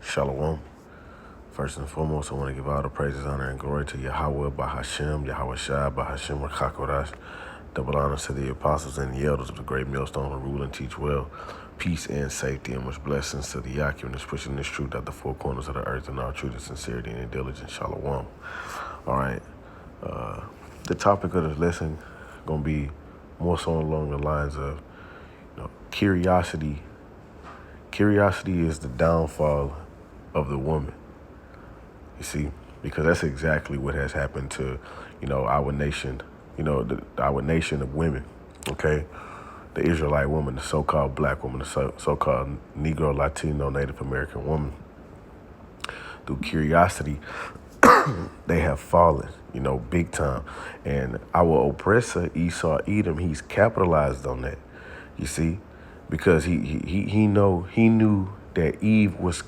Shalom. First and foremost, I want to give all the praises, honor, and glory to Yahweh, Bahashem, Yahweh Shai, Bahashem, Rakakodash. Double honors to the apostles and the elders of the great millstone who rule and teach well. Peace and safety and much blessings to the Yakim that's pushing this truth out the four corners of the earth in all truth and sincerity and diligence. Shalom. All right. The topic of this lesson going to be more so along the lines of curiosity. Curiosity is the downfall of the woman. You see, because that's exactly what has happened to, our nation, our nation of women, okay? The Israelite woman, the so-called black woman, the so-called Negro, Latino, Native American woman. Through curiosity, they have fallen, big time. And our oppressor, Esau, Edom, he's capitalized on that, you see, because he knew that Eve was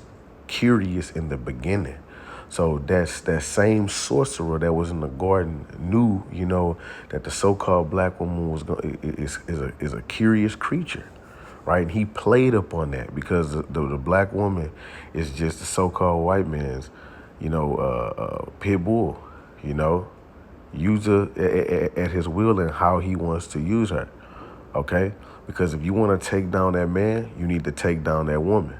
curious in the beginning. So that same sorcerer that was in the garden knew, that the so-called black woman is a curious creature, right? And he played upon that because the black woman is just the so-called white man's, pit bull, use her at his will and how he wants to use her, okay? Because if you want to take down that man, you need to take down that woman.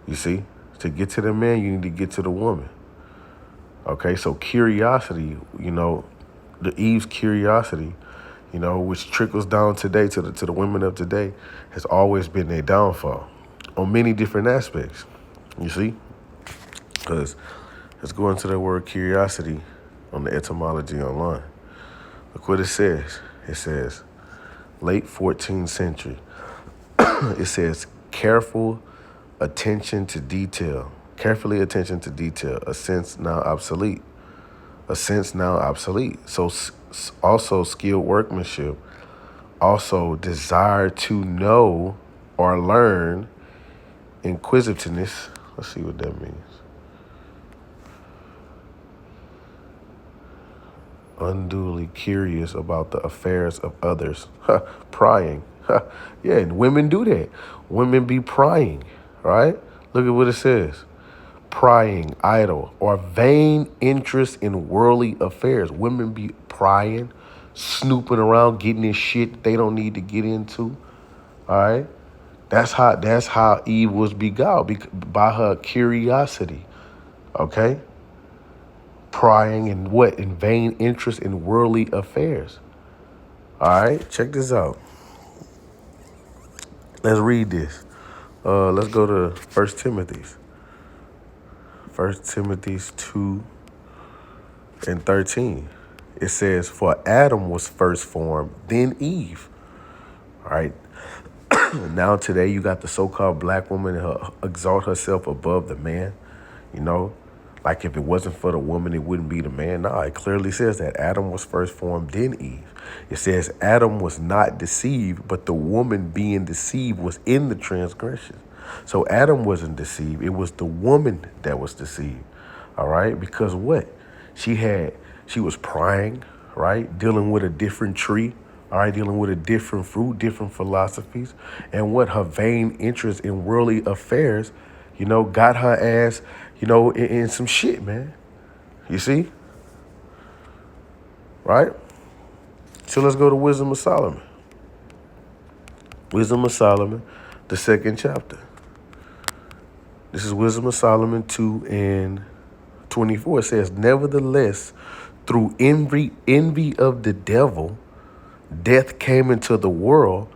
You see, to get to the man, you need to get to the woman. Okay, so curiosity, the Eve's curiosity, which trickles down today to the women of today, has always been their downfall on many different aspects. You see, because let's go into the word curiosity on the etymology online. Look what it says. It says, late 14th century. It says careful attention to detail. Carefully attention to detail, a sense now obsolete. So also skilled workmanship, also desire to know or learn, inquisitiveness. Let's see what that means. Unduly curious about the affairs of others. Prying. Yeah, and women do that. Women be prying, right? Look at what it says. Prying, idle, or vain interest in worldly affairs. Women be prying, snooping around, getting in shit they don't need to get into. All right, that's how Eve was beguiled by her curiosity. Okay, prying and what? In vain interest in worldly affairs. All right, check this out. Let's read this. Let's go to 1 Timothy's. 1 Timothy 2 and 13. It says, for Adam was first formed, then Eve. All right. Now today you got the so-called black woman exalt herself above the man. Like if it wasn't for the woman, it wouldn't be the man. No, it clearly says that Adam was first formed, then Eve. It says Adam was not deceived, but the woman being deceived was in the transgression. So Adam wasn't deceived. It was the woman that was deceived. All right. Because what? She was prying, right? Dealing with a different tree. All right. Dealing with a different fruit, different philosophies. And what? Her vain interest in worldly affairs, got her ass, in some shit, man. You see? Right? So let's go to Wisdom of Solomon. Wisdom of Solomon, the 2nd chapter. This is Wisdom of Solomon 2 and 24. It says, nevertheless, through envy of the devil, death came into the world,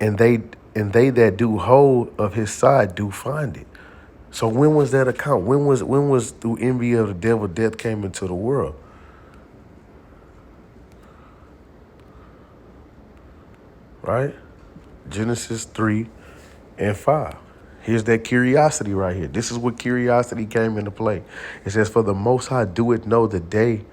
and they that do hold of his side do find it. So when was that account? When was through envy of the devil, death came into the world? Right? Genesis 3 and 5. Here's that curiosity right here. This is what curiosity came into play. It says, for the Most High doeth know the day,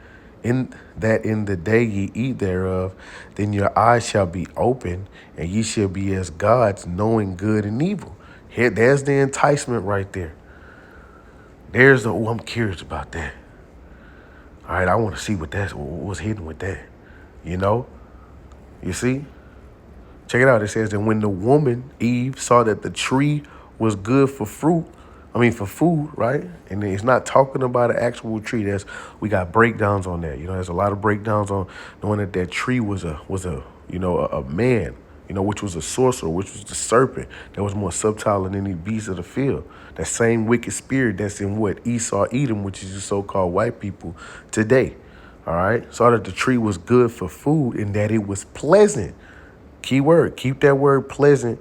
in the day ye eat thereof, then your eyes shall be open, and ye shall be as gods, knowing good and evil. There's the enticement right there. There's I'm curious about that. All right, I want to see what's hidden with that. You see? Check it out. It says that when the woman, Eve, saw that the tree was good for fruit, For food, right? And it's not talking about an actual tree. We got breakdowns on that. There's a lot of breakdowns on knowing that that tree was a man, which was a sorcerer, which was the serpent that was more subtle than any beast of the field. That same wicked spirit that's in what Esau, Edom, which is the so-called white people today. All right, saw that the tree was good for food and that it was pleasant. Key word, keep that word pleasant,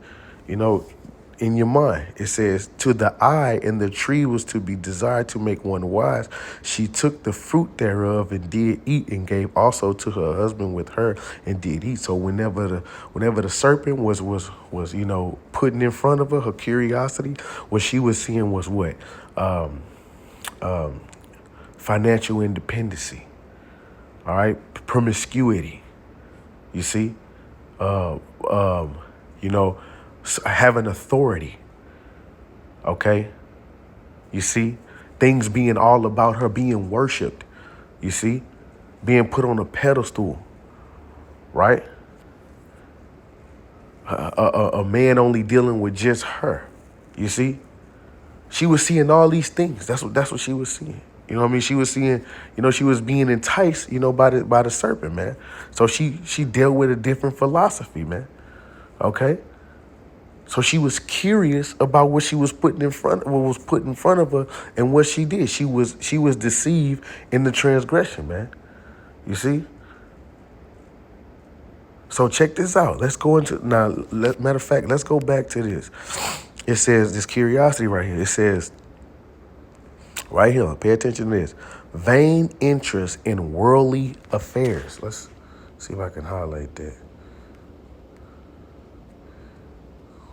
in your mind. It says, to the eye, and the tree was to be desired to make one wise. She took the fruit thereof and did eat, and gave also to her husband with her and did eat. So whenever the serpent was putting in front of her curiosity, what she was seeing was what? Financial independency. All right, promiscuity. You see, having authority. Okay, you see, things being all about her, being worshipped. You see, being put on a pedestal. Right, a man only dealing with just her. You see, she was seeing all these things. That's what she was seeing. She was seeing, she was being enticed, by the serpent, man. So she dealt with a different philosophy, man. Okay. So she was curious about what she was put in front of her, and what she did. She was deceived in the transgression, man. You see. So check this out. Let's go into now. Matter of fact, let's go back to this. It says this curiosity right here. It says. Right here, pay attention to this. Vain interest in worldly affairs. Let's see if I can highlight that.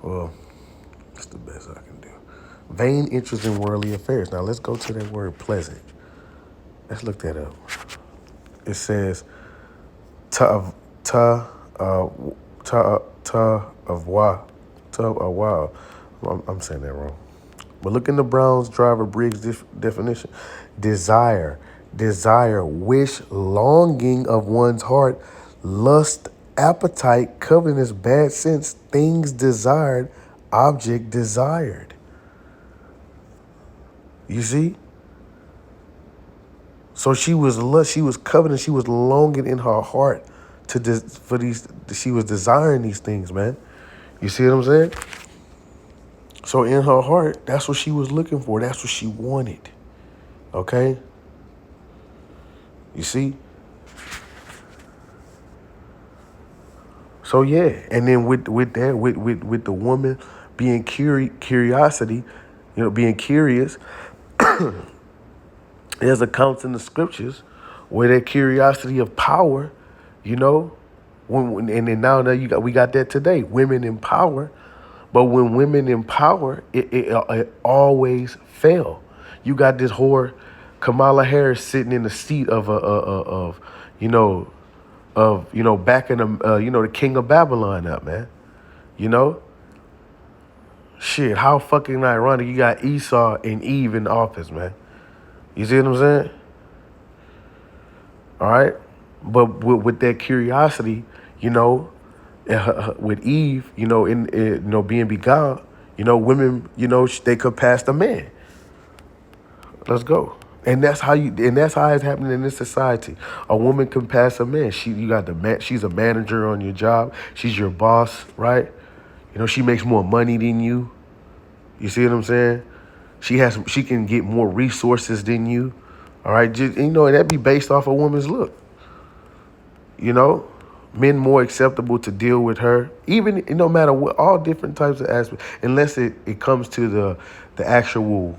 Well, that's the best I can do. Vain interest in worldly affairs. Now let's go to that word pleasant. Let's look that up. It says ta of wow. I'm saying that wrong. But look in the Brown's Driver Briggs definition. Desire, wish, longing of one's heart, lust, appetite, covetousness, bad sense, things desired, object desired. You see? So she was coveting, she was longing in her heart she was desiring these things, man. You see what I'm saying? So in her heart, that's what she was looking for. That's what she wanted. Okay? You see? So yeah, and then with that, with the woman being curiosity, being curious, there's accounts in the scriptures where that curiosity of power, and then now we got that today, women in power. But when women in power, it always fail. You got this whore Kamala Harris sitting in the seat of backing the king of Babylon up, man. Shit, how fucking ironic. You got Esau and Eve in the office, man. You see what I'm saying? All right, but with that curiosity, with Eve, being beguiled, women, they could pass the man. Let's go. And that's how it's happening in this society. A woman can pass a man. She's a manager on your job. She's your boss, right? She makes more money than you. You see what I'm saying? She can get more resources than you. All right, and that'd be based off a woman's look. Men more acceptable to deal with her, even no matter what, all different types of aspects, unless it comes to the actual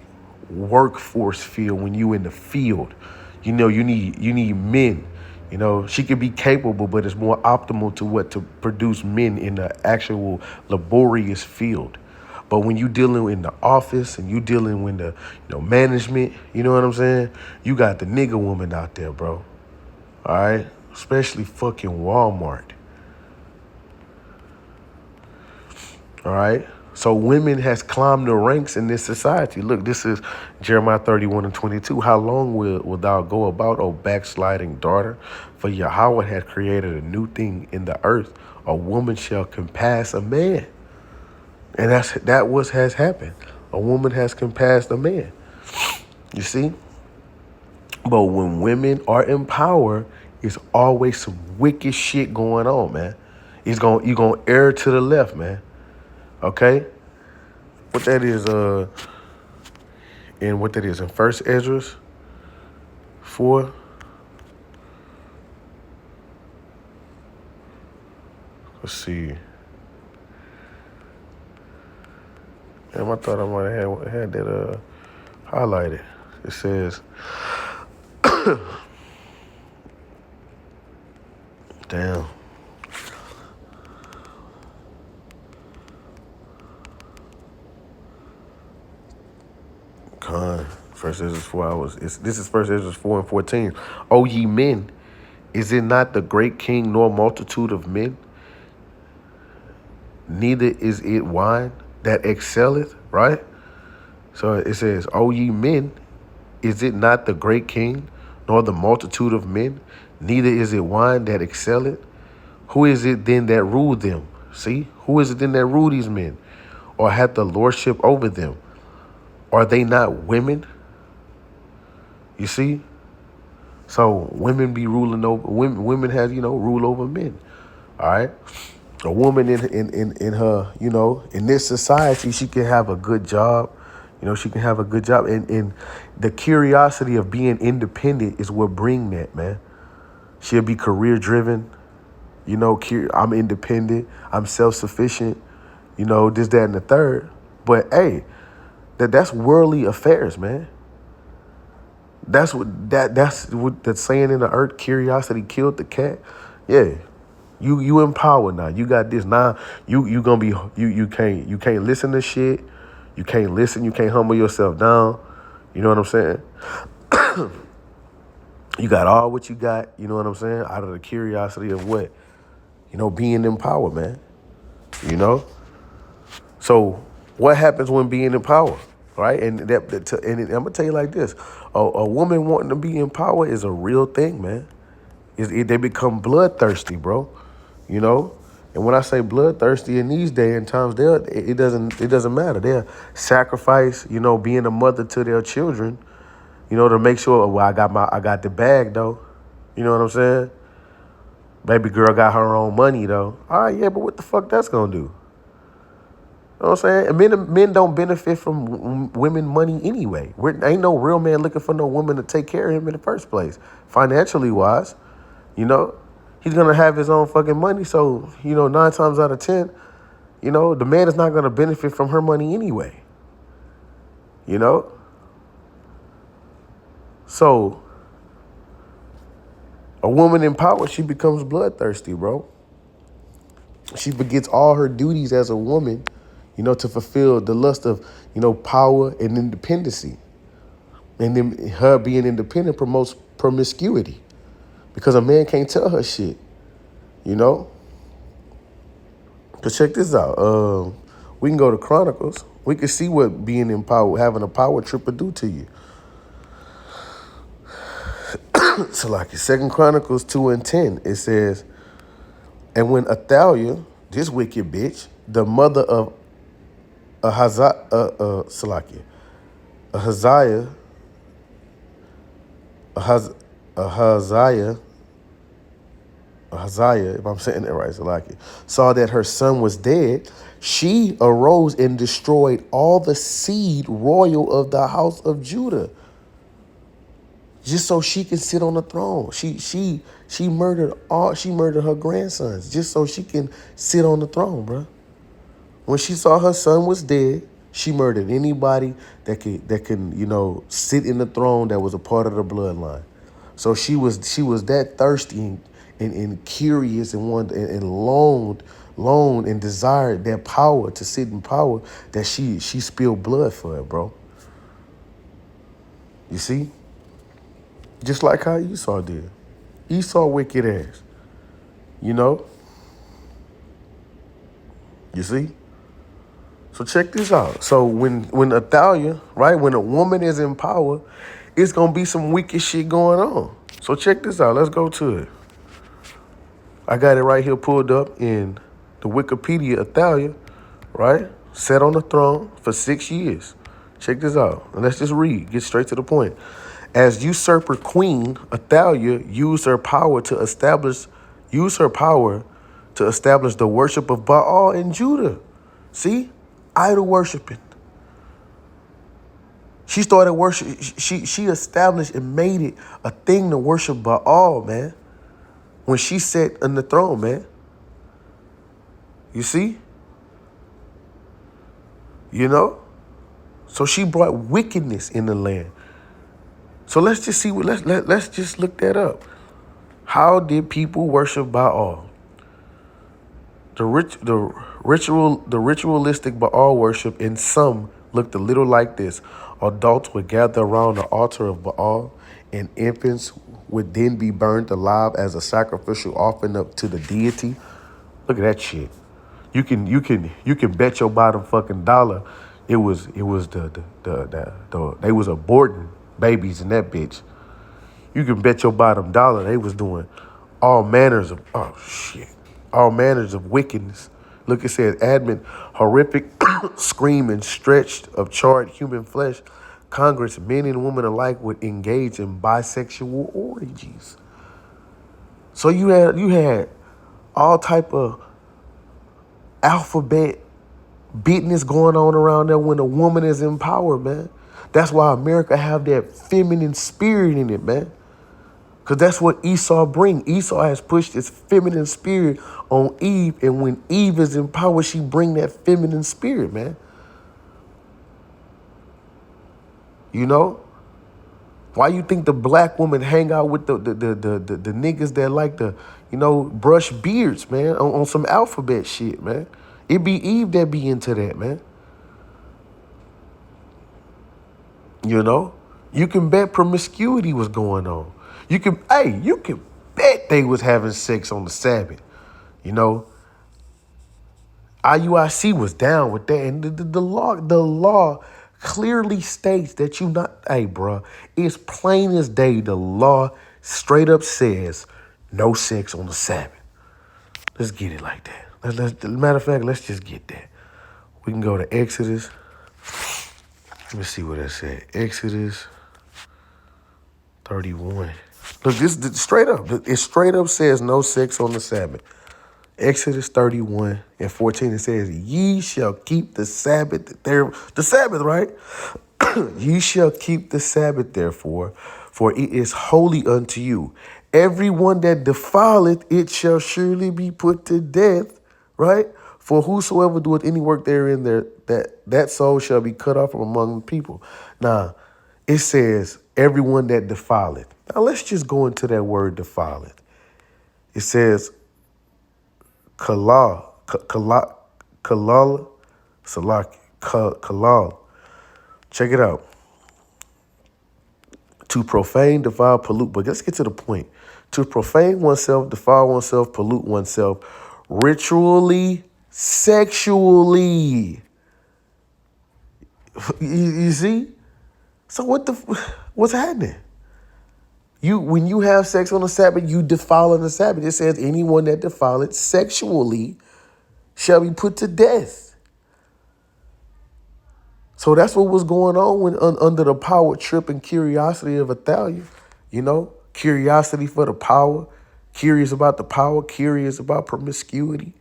workforce field. When you in the field, you need men. She could be capable, but it's more optimal to produce men in the actual laborious field. But when you dealing in the office and you dealing with the management, you know what I'm saying? You got the nigga woman out there, bro. All right, especially fucking Walmart. All right. So women has climbed the ranks in this society. Look, this is Jeremiah 31:22. How long will thou go about, O backsliding daughter? For Yahweh hath created a new thing in the earth. A woman shall compass a man. And that what has happened. A woman has compassed a man. You see? But when women are in power, it's always some wicked shit going on, man. You're gonna err to the left, man. Okay? What that is, in First Ezra 4. Let's see. Damn, I thought I might have had that highlighted. It says, damn. First Ezra 4 this is First Ezra 4 and 14. O ye men, is it not the great king nor multitude of men? Neither is it wine that excelleth, right? So it says, O ye men, is it not the great king nor the multitude of men? Neither is it wine that excelleth. Who is it then that rule them? See, who is it then that rule these men? Or hath the lordship over them? Are they not women? You see? So women be ruling over women has, rule over men. All right. A woman in her, in this society, she can have a good job. She can have a good job. And the curiosity of being independent is what bring that, man. She'll be career driven. I'm independent. I'm self-sufficient. This, that, and the third. But hey, that's worldly affairs, man. That's what the saying in the earth, curiosity killed the cat. Yeah. You in power now. You got this now. You gonna be you can't listen to shit. You can't listen. You can't humble yourself down. You know what I'm saying? You got all what you got. You know what I'm saying? Out of the curiosity of what, being in power, man. So what happens when being in power, right? And and I'm gonna tell you like this: a woman wanting to be in power is a real thing, man. They become bloodthirsty, bro. And when I say bloodthirsty in these days and times, it doesn't matter. They'll sacrifice, being a mother to their children, to make sure, well, I got the bag though. You know what I'm saying? Baby girl got her own money though. All right, yeah, but what the fuck that's gonna do? You know what I'm saying? And men don't benefit from women money anyway. Ain't no real man looking for no woman to take care of him in the first place, financially wise. He's going to have his own fucking money. So, 9 times out of 10, the man is not going to benefit from her money anyway. So, a woman in power, she becomes bloodthirsty, bro. She forgets all her duties as a woman, to fulfill the lust of, power and independency. And then her being independent promotes promiscuity. Because a man can't tell her shit, Because check this out. We can go to Chronicles. We can see what being in power, having a power trip will do to you. So like in 2 Chronicles 2 and 10, it says, and when Athaliah, this wicked bitch, the mother of Ahaziah, if I'm saying that right, saw that her son was dead, she arose and destroyed all the seed royal of the house of Judah, just so she can sit on the throne. She murdered her grandsons just so she can sit on the throne, bro. When she saw her son was dead, she murdered anybody that can sit in the throne that was a part of the bloodline. So she was that thirsty and curious and wanted and longed and desired that power to sit in power that she spilled blood for it, bro. You see? Just like how Esau did. Esau wicked ass. You see? So check this out. So when Athaliah, right, when a woman is in power, it's going to be some wicked shit going on. So check this out. Let's go to it. I got it right here pulled up in the Wikipedia. Athaliah, right, sat on the throne for 6 years. Check this out. And let's just read. Get straight to the point. As usurper queen, Athaliah used her power to establish the worship of Baal in Judah. See? Idol worshiping. She started worship. She established and made it a thing to worship Baal, man. When she sat on the throne, man. You see? You know? So she brought wickedness in the land. So let's just see let's just look that up. How did people worship Baal? The ritualistic Baal worship in some looked a little like this. Adults would gather around the altar of Baal, and infants would then be burned alive as a sacrificial offering up to the deity. Look at that shit. You can bet your bottom fucking dollar it was they was aborting babies in that bitch. You can bet your bottom dollar they was doing all manners of wickedness. Look, it says admin horrific screaming stretched of charred human flesh. Congress, men and women alike, would engage in bisexual orgies. So you had all type of alphabet business going on around there when a woman is in power, man. That's why America have that feminine spirit in it, man. Because that's what Esau bring. Esau has pushed his feminine spirit on Eve, and when Eve is in power, she bring that feminine spirit, man. You know? Why you think the black woman hang out with the niggas that like to, brush beards, man, on some alphabet shit, man? It be Eve that be into that, man. You know? You can bet promiscuity was going on. You can bet they was having sex on the Sabbath. You know? IUIC was down with that. And the law clearly states that you not, bruh, it's plain as day. The law straight up says no sex on the Sabbath. Let's get it like that. Matter of fact, let's just get that. We can go to Exodus. Let me see what that said. Exodus 31. Look, this straight up. It straight up says no sex on the Sabbath. Exodus 31 and 14, it says, ye shall keep the Sabbath there. The Sabbath, right? Ye shall keep the Sabbath, therefore, for it is holy unto you. Everyone that defileth it shall surely be put to death, right? For whosoever doeth any work therein, that soul shall be cut off from among the people. Now, it says, everyone that defileth. Now, let's just go into that word defileth. It says, kalal. Check it out. To profane, defile, pollute. But let's get to the point. To profane oneself, defile oneself, pollute oneself, ritually, sexually. You see? So what's happening? When you have sex on the Sabbath, you defile on the Sabbath. It says anyone that defileth sexually shall be put to death. So that's what was going on when under the power trip and curiosity of Athaliah. Curiosity for the power, curious about the power, curious about promiscuity.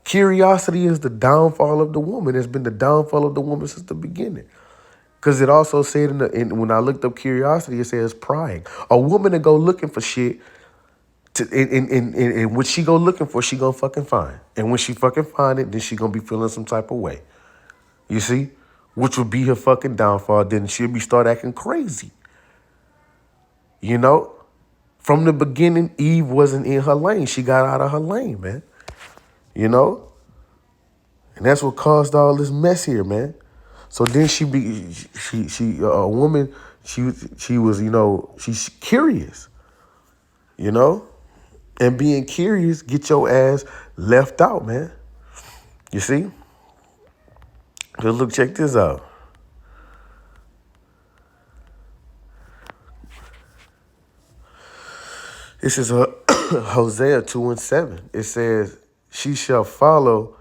Curiosity is the downfall of the woman. It's been the downfall of the woman since the beginning. Because it also said when I looked up curiosity, it says prying. A woman to go looking for shit, and what she go looking for, she gonna fucking find. And when she fucking find it, then she gonna be feeling some type of way. You see? Which would be her fucking downfall. Then she'll start acting crazy. From the beginning, Eve wasn't in her lane. She got out of her lane, man. And that's what caused all this mess here, man. So then she was, she's curious, and being curious, get your ass left out, man. You see? So look, check this out. This is Hosea 2:7. It says, she shall follow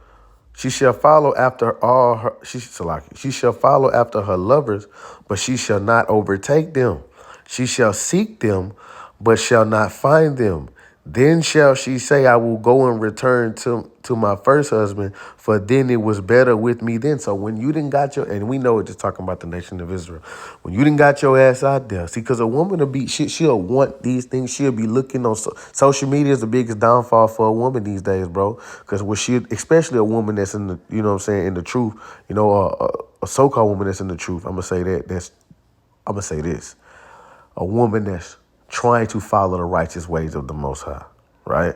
She shall follow after all her she shall follow after her lovers, but she shall not overtake them. She shall seek them, but shall not find them. Then shall she say, I will go and return to my first husband, for then it was better with me then. So when you didn't got your, and we know it's just talking about the nation of Israel, when you didn't got your ass out there, see, because a woman will be, she'll want these things. She'll be looking on, social media is the biggest downfall for a woman these days, bro. Because when she, especially a woman that's in the, you know what I'm saying, in the truth, you know, a so-called woman that's in the truth, I'm going to say this. A woman that's trying to follow the righteous ways of the Most High, right?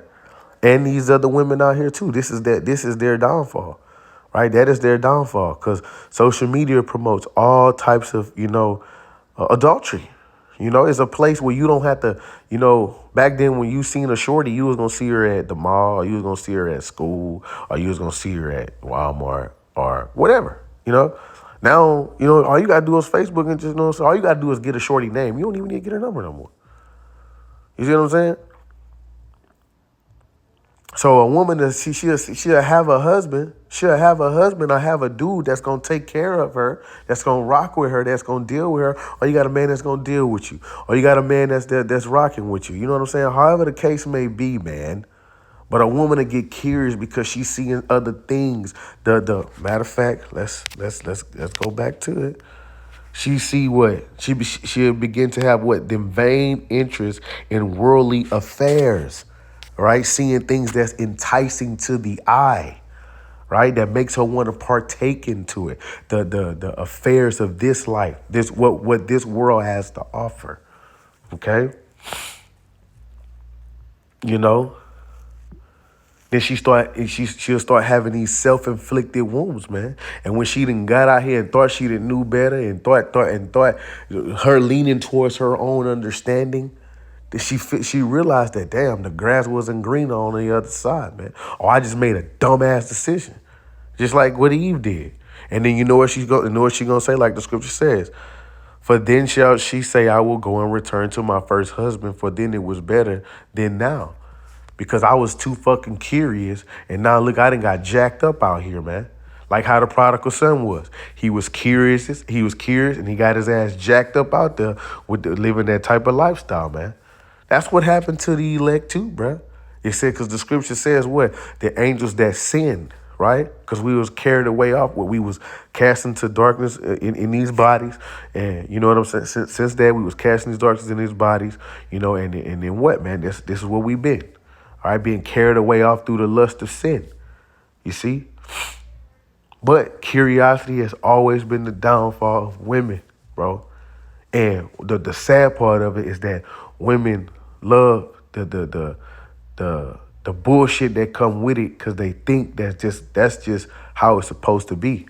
And these other women out here too. This is their downfall, right? That is their downfall because social media promotes all types of, adultery. It's a place where you don't have to, back then when you seen a shorty, you was going to see her at the mall, or you was going to see her at school, or you was going to see her at Walmart or whatever, Now, all you got to do is Facebook and just, so all you got to do is get a shorty name. You don't even need to get her number no more. You see what I'm saying? So a woman, she'll have a husband. She'll have a husband or have a dude that's going to take care of her, that's going to rock with her, that's going to deal with her. Or you got a man that's going to deal with you. Or you got a man that's rocking with you. You know what I'm saying? However the case may be, man. But a woman to get curious because she's seeing other things. The matter of fact, let's go back to it. She see what? She'll begin to have what? Them vain interests in worldly affairs, right? Seeing things that's enticing to the eye, right? That makes her want to partake into it. The affairs of this life, what this world has to offer, okay? Then she'll start having these self-inflicted wounds, man. And when she done got out here and thought she done knew better and thought her leaning towards her own understanding, that she realized that, damn, the grass wasn't greener on the other side, man. Or I just made a dumbass decision, just like what Eve did. And then you know what she's gonna say, like the scripture says. For then shall she say, I will go and return to my first husband, for then it was better than now. Because I was too fucking curious, and now look, I done got jacked up out here, man. Like how the prodigal son was. He was curious, and he got his ass jacked up out there with living that type of lifestyle, man. That's what happened to the elect too, bruh. It said, because the scripture says what? The angels that sinned, right? Because we was carried away off, what we was cast into darkness in these bodies. And you know what I'm saying? Since that, we was casting these darkness in these bodies, and then what, man? This is where we been. All right, being carried away off through the lust of sin. You see? But curiosity has always been the downfall of women, bro. And the sad part of it is that women love the bullshit that come with it because they think that's just how it's supposed to be.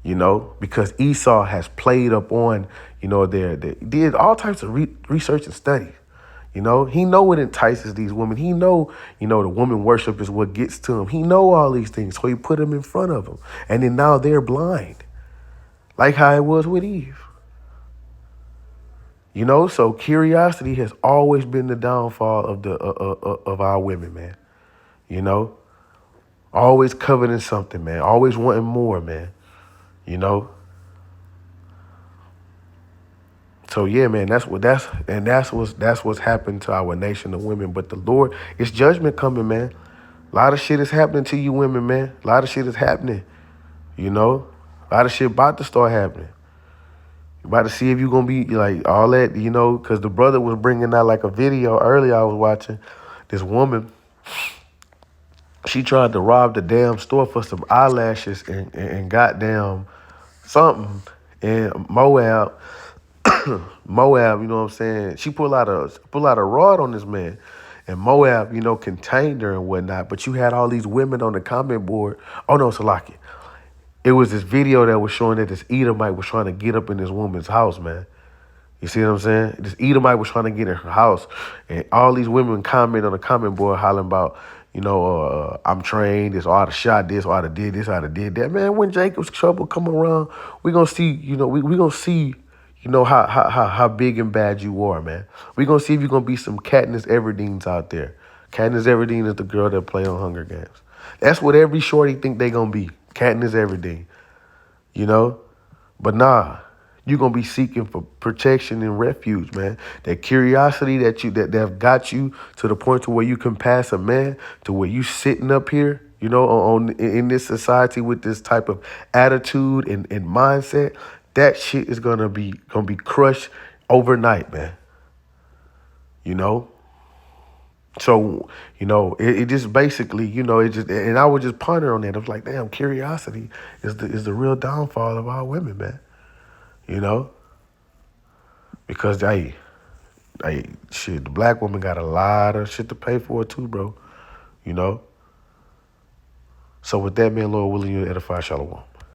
Because Esau has played up on, they did all types of research and studies. He know what entices these women. He know, the woman worship is what gets to him. He know all these things, so he put them in front of him. And then now they're blind, like how it was with Eve. So curiosity has always been the downfall of our women, man. Always coveting something, man. Always wanting more, man. So yeah, man, that's what's happened to our nation of women. But the Lord, it's judgment coming, man. A lot of shit is happening to you women, man. A lot of shit is happening. A lot of shit about to start happening. You about to see if you're gonna be like all that, because the brother was bringing out like a video earlier I was watching. This woman, she tried to rob the damn store for some eyelashes and goddamn something in Moab. Moab, you know what I'm saying? She pulled out a rod on this man. And Moab, contained her and whatnot. But you had all these women on the comment board. Oh no, Salaki. It was this video that was showing that this Edomite was trying to get up in this woman's house, man. You see what I'm saying? This Edomite was trying to get in her house. And all these women comment on the comment board hollering about, I'm trained, this, or I'd have shot this, or I'd have did this, I'd have did that. Man, when Jacob's trouble come around, we're going to see, we're going to see, how big and bad you are, man. We're going to see if you're going to be some Katniss Everdeen's out there. Katniss Everdeen is the girl that play on Hunger Games. That's what every shorty think they gonna be. Catting is everything, you know? But nah, you're gonna be seeking for protection and refuge, man. That curiosity that have got you to the point to where you can pass a man, to where you sitting up here, you know, in this society with this type of attitude and mindset, that shit is gonna be crushed overnight, man. You know? So, you know, it just basically, you know, it just, and I would just ponder on that. I was like, damn, curiosity is the real downfall of our women, man. You know, because shit, the black woman got a lot of shit to pay for it too, bro. You know. So with that, man, Lord willing, you edify Shalom.